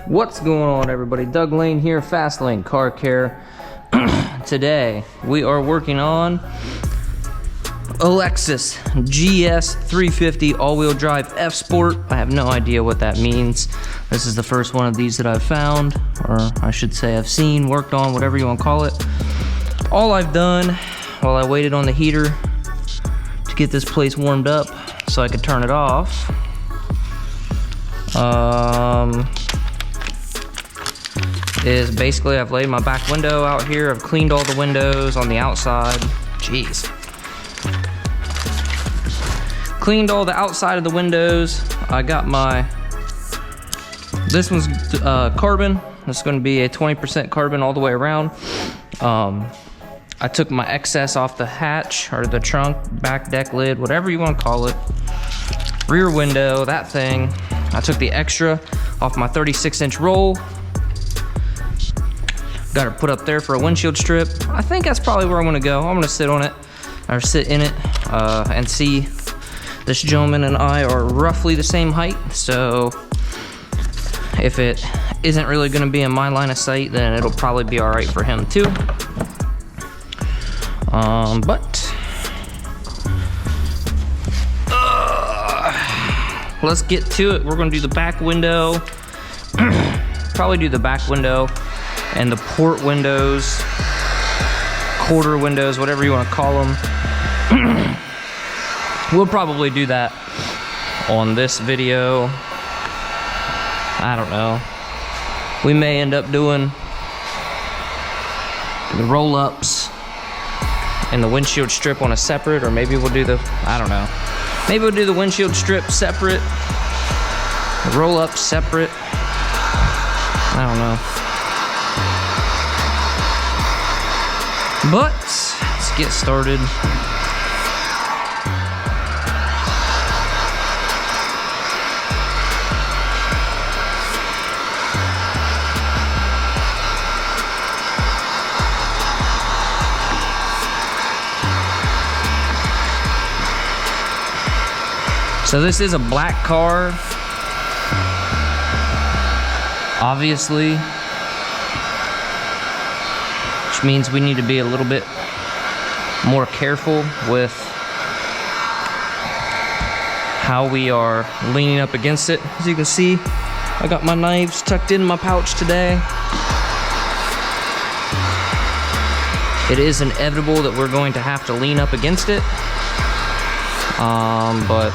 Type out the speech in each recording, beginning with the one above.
What's going on, everybody? Doug Lane here, Fast Lane Car Care. Today we are working on a Lexus GS350 all-wheel drive F Sport. I have no idea what that means. This is the first one of these that I've found, or I should say I've seen, worked on, whatever you want to call it. All I've done while I waited on the heater to get this place warmed up so I could turn it off, is basically I've laid my back window out here. I've cleaned all the windows on the outside. Jeez. Cleaned all the outside of the windows. I got this one's carbon. This is going to be a 20% carbon all the way around. I took my excess off the hatch or the trunk, back deck lid, whatever you want to call it. Rear window, that thing. I took the extra off my 36-inch roll. Got it put up there for a windshield strip. I think that's probably where I'm gonna go. I'm gonna sit on it, or sit in it, and see. This gentleman and I are roughly the same height, so if it isn't really gonna be in my line of sight, then it'll probably be all right for him too. Let's get to it. We're gonna do the back window. Probably do the back window and the port windows, quarter windows, whatever you want to call them. We'll probably do that on this video. I don't know. We may end up doing the roll-ups and the windshield strip on a separate, or maybe we'll do I don't know. Maybe we'll do the windshield strip separate, the roll-up separate. I don't know. But let's get started. So this is a black car, obviously, which means we need to be a little bit more careful with how we are leaning up against it. As you can see, I got my knives tucked in my pouch today. It is inevitable that we're going to have to lean up against it, but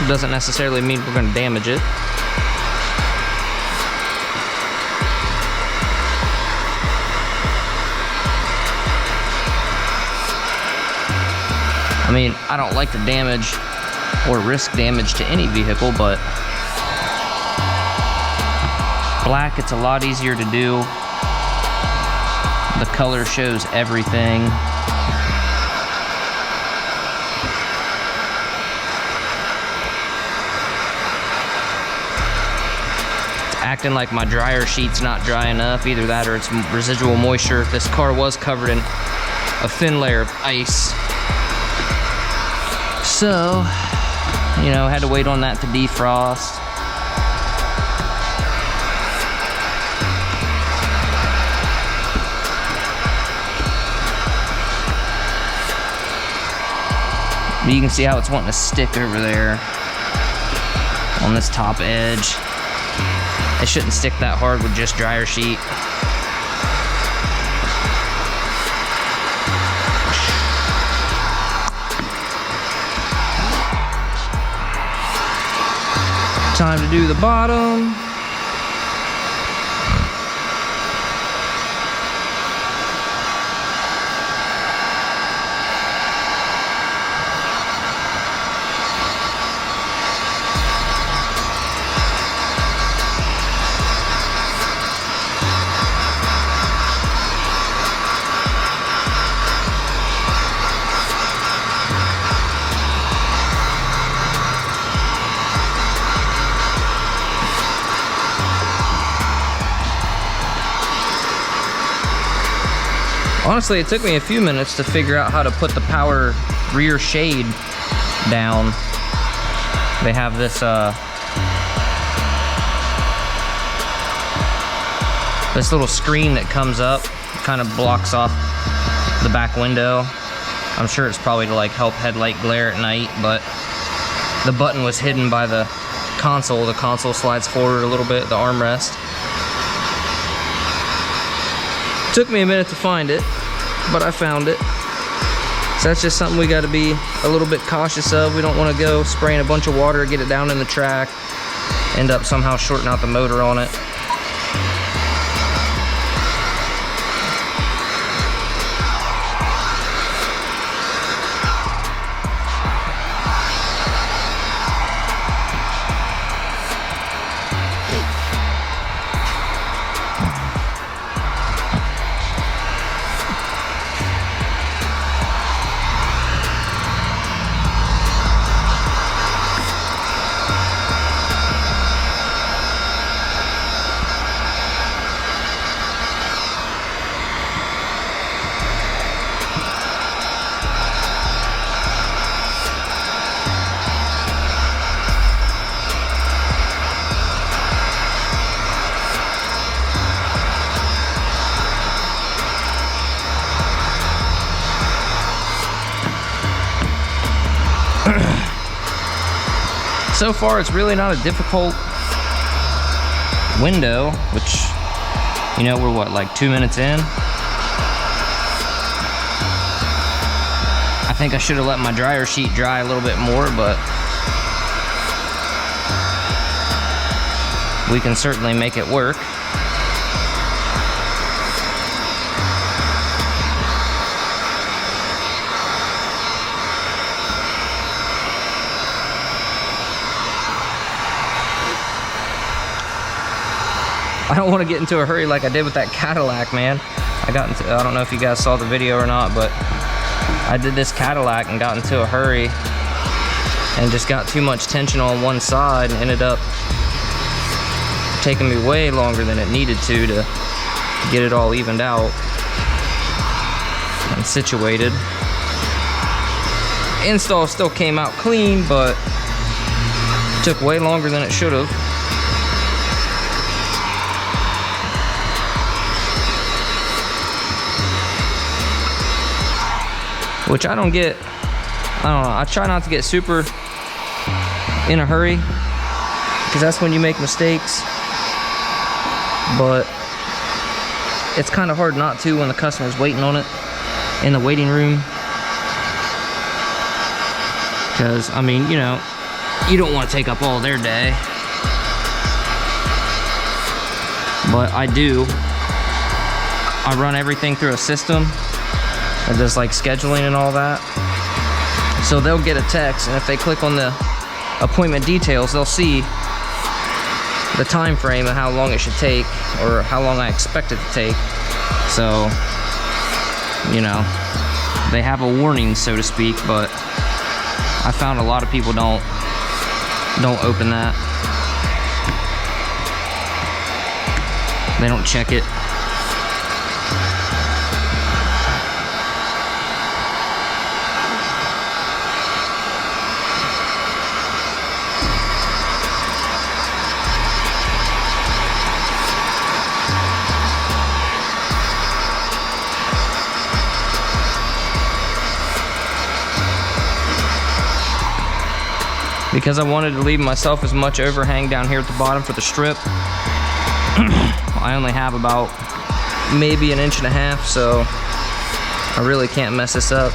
it doesn't necessarily mean we're going to damage it. I mean, I don't like to damage or risk damage to any vehicle, but black, it's a lot easier to do. The color shows everything. It's acting like my dryer sheet's not dry enough. Either that or it's residual moisture. This car was covered in a thin layer of ice. So, you know, had to wait on that to defrost. But you can see how it's wanting to stick over there on this top edge. It shouldn't stick that hard with just dryer sheet. Time to do the bottom. Honestly, it took me a few minutes to figure out how to put the power rear shade down. They have this This little screen that comes up kind of blocks off the back window. I'm sure it's probably to like help headlight glare at night, but the button was hidden by the console. The console slides forward a little bit, the armrest. Took me a minute to find it, but I found it. So that's just something we got to be a little bit cautious of. We don't want to go spraying a bunch of water, get it down in the track, end up somehow shorting out the motor on it. So far, it's really not a difficult window, which, you know, we're what, like 2 minutes in? I think I should have let my dryer sheet dry a little bit more, but we can certainly make it work. I don't want to get into a hurry like I did with that Cadillac, man. I don't know if you guys saw the video or not, but I did this Cadillac and got into a hurry and just got too much tension on one side and ended up taking me way longer than it needed to get it all evened out and situated. Install still came out clean, but took way longer than it should have. Which I don't know, I try not to get super in a hurry, because that's when you make mistakes, but it's kind of hard not to when the customer's waiting on it in the waiting room, because, I mean, you know, you don't want to take up all their day, but I do. I run everything through a system. It does like scheduling and all that. So they'll get a text, and if they click on the appointment details, they'll see the time frame of how long it should take, or how long I expect it to take. So, you know, they have a warning, so to speak, but I found a lot of people don't open that. They don't check it. Because I wanted to leave myself as much overhang down here at the bottom for the strip, I only have about maybe 1.5 inches, so I really can't mess this up.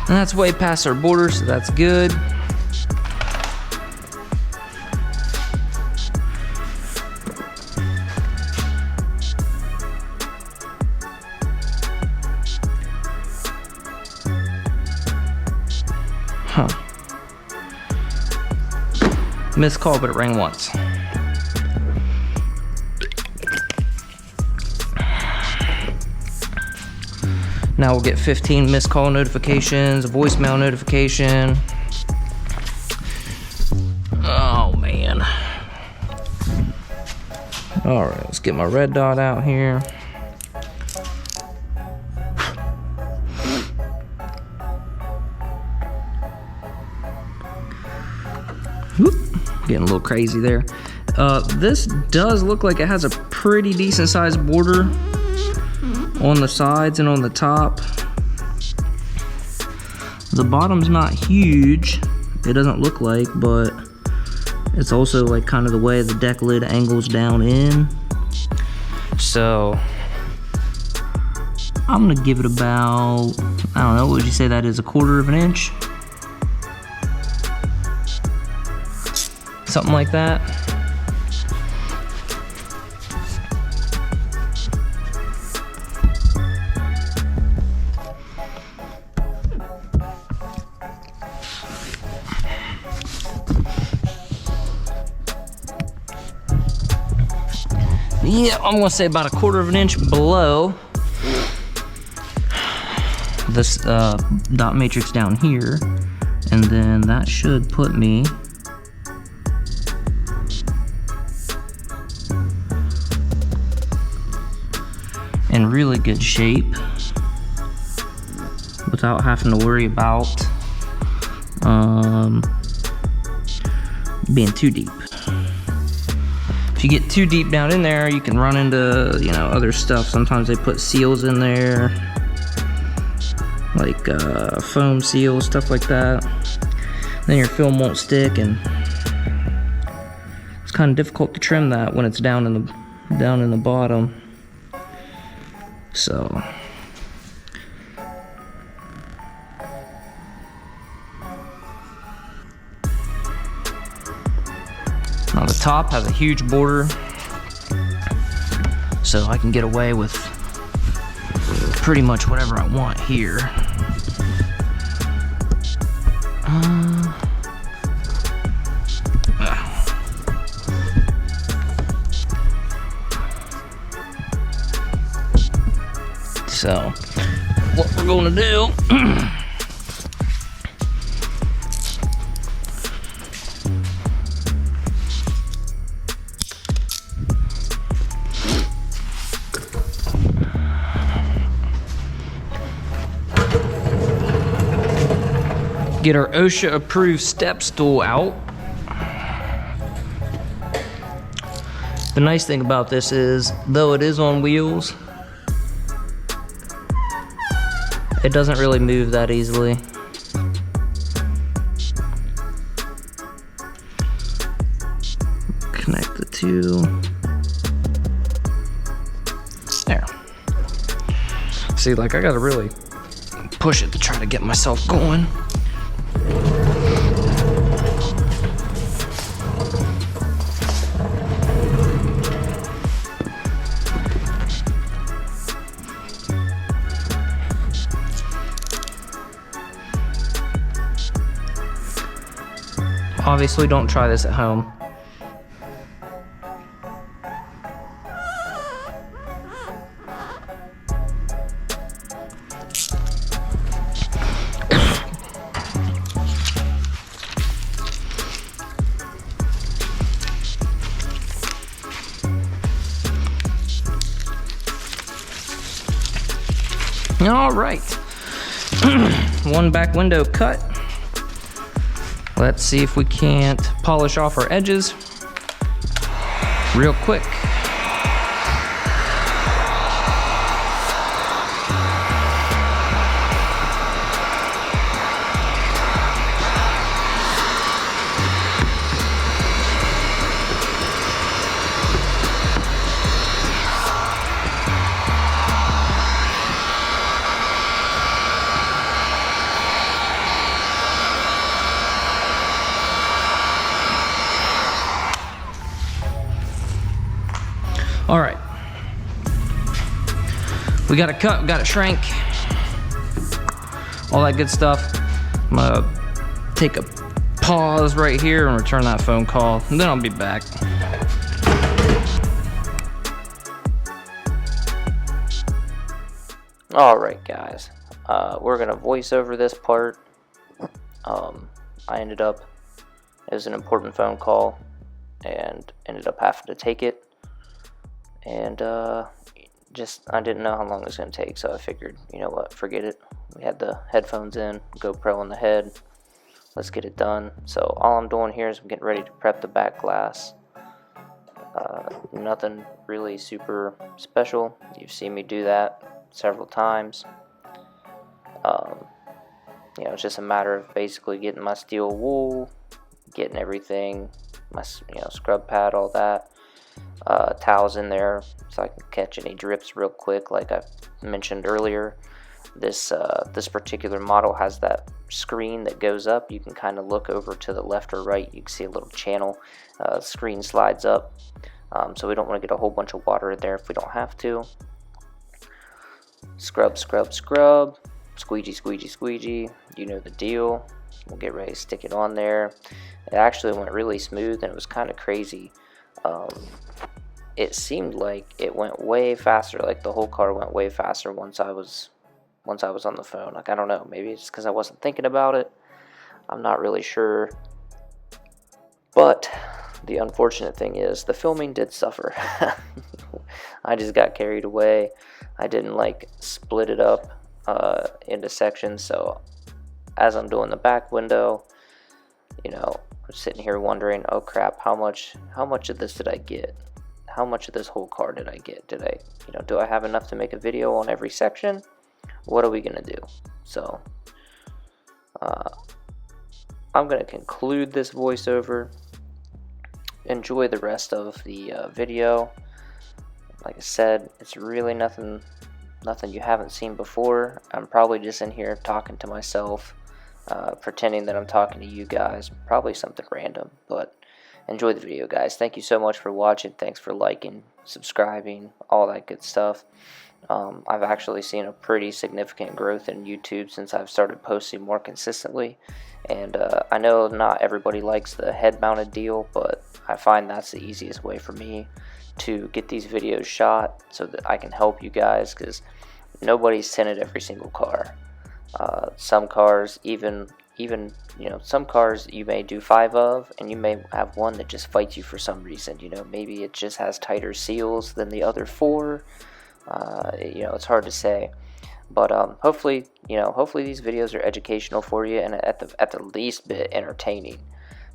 And that's way past our border, so that's good. Huh. Missed call, but it rang once. Now we'll get 15 missed call notifications, a voicemail notification. Oh man. All right, let's get my red dot out here. Whoop. Getting a little crazy there. This does look like it has a pretty decent sized border on the sides and on the top. The bottom's not huge, it doesn't look like, but it's also like kind of the way the deck lid angles down in. So I'm gonna give it about, I don't know, what would you say that is, 1/4 of an inch? Something like that. Yeah, I'm gonna say about 1/4 of an inch below this dot matrix down here, and then that should put me in really good shape without having to worry about being too deep. If you get too deep down in there, you can run into, you know, other stuff. Sometimes they put seals in there, like foam seals, stuff like that. Then your film won't stick, and it's kind of difficult to trim that when it's down in the bottom. So now the top has a huge border, so I can get away with pretty much whatever I want here. So what we're going to do get our OSHA approved step stool out. The nice thing about this is, though it is on wheels, it doesn't really move that easily. Connect the two. There. See, like, I gotta really push it to try to get myself going. Obviously, don't try this at home. All right, one back window cut. Let's see if we can't polish off our edges real quick. All right, we got it cut, we got it shrank, all that good stuff. I'm gonna take a pause right here and return that phone call, and then I'll be back. Alright guys, we're gonna voice over this part. It was an important phone call and ended up having to take it, and I didn't know how long it was gonna take, so I figured, you know what, forget it. We had the headphones in, GoPro on the head, let's get it done. So all I'm doing here is I'm getting ready to prep the back glass. Nothing really super special. You've seen me do that several times. You know, it's just a matter of basically getting my steel wool, getting everything, my scrub pad, all that, towels in there so I can catch any drips real quick. Like I mentioned earlier, this particular model has that screen that goes up. You can kind of look over to the left or right. You can see a little channel. Screen slides up, so we don't want to get a whole bunch of water in there if we don't have to. Scrub, scrub, scrub. Squeegee, squeegee, squeegee. You know the deal. We'll get ready to stick it on there. It actually went really smooth, and it was kind of crazy. It seemed like it went way faster. Like the whole car went way faster once I was on the phone. Like, I don't know, maybe it's because I wasn't thinking about it. I'm not really sure. But the unfortunate thing is the filming did suffer. I just got carried away. I didn't like split it up into sections. So as I'm doing the back window, you know, I'm sitting here wondering, oh crap, how much of this did I get? How much of this whole car did I get? Do I have enough to make a video on every section? What are we gonna do? So I'm gonna conclude this voiceover. Enjoy the rest of the video. Like I said, it's really nothing you haven't seen before. I'm probably just in here talking to myself, pretending that I'm talking to you guys. Probably something random, but enjoy the video, guys. Thank you so much for watching. Thanks for liking, subscribing, all that good stuff. I've actually seen a pretty significant growth in YouTube since I've started posting more consistently. And I know not everybody likes the head-mounted deal, but I find that's the easiest way for me to get these videos shot so that I can help you guys, because nobody's tinted every single car. Some cars, even some cars you may do 5 of, and you may have one that just fights you for some reason. Maybe it just has tighter seals than the other 4. It's hard to say, but hopefully these videos are educational for you, and at the least bit entertaining.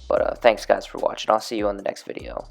But thanks guys for watching. I'll see you on the next video.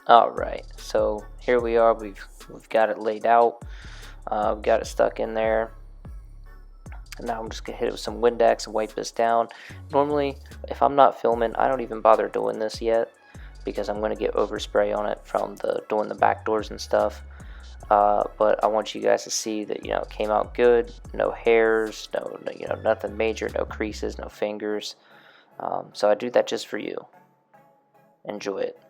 Alright, so here we are. We've got it laid out. We've got it stuck in there. And now I'm just gonna hit it with some Windex and wipe this down. Normally, if I'm not filming, I don't even bother doing this yet because I'm gonna get overspray on it from doing the back doors and stuff. But I want you guys to see that, you know, it came out good. No hairs, no you know, nothing major, no creases, no fingers. So I do that just for you. Enjoy it.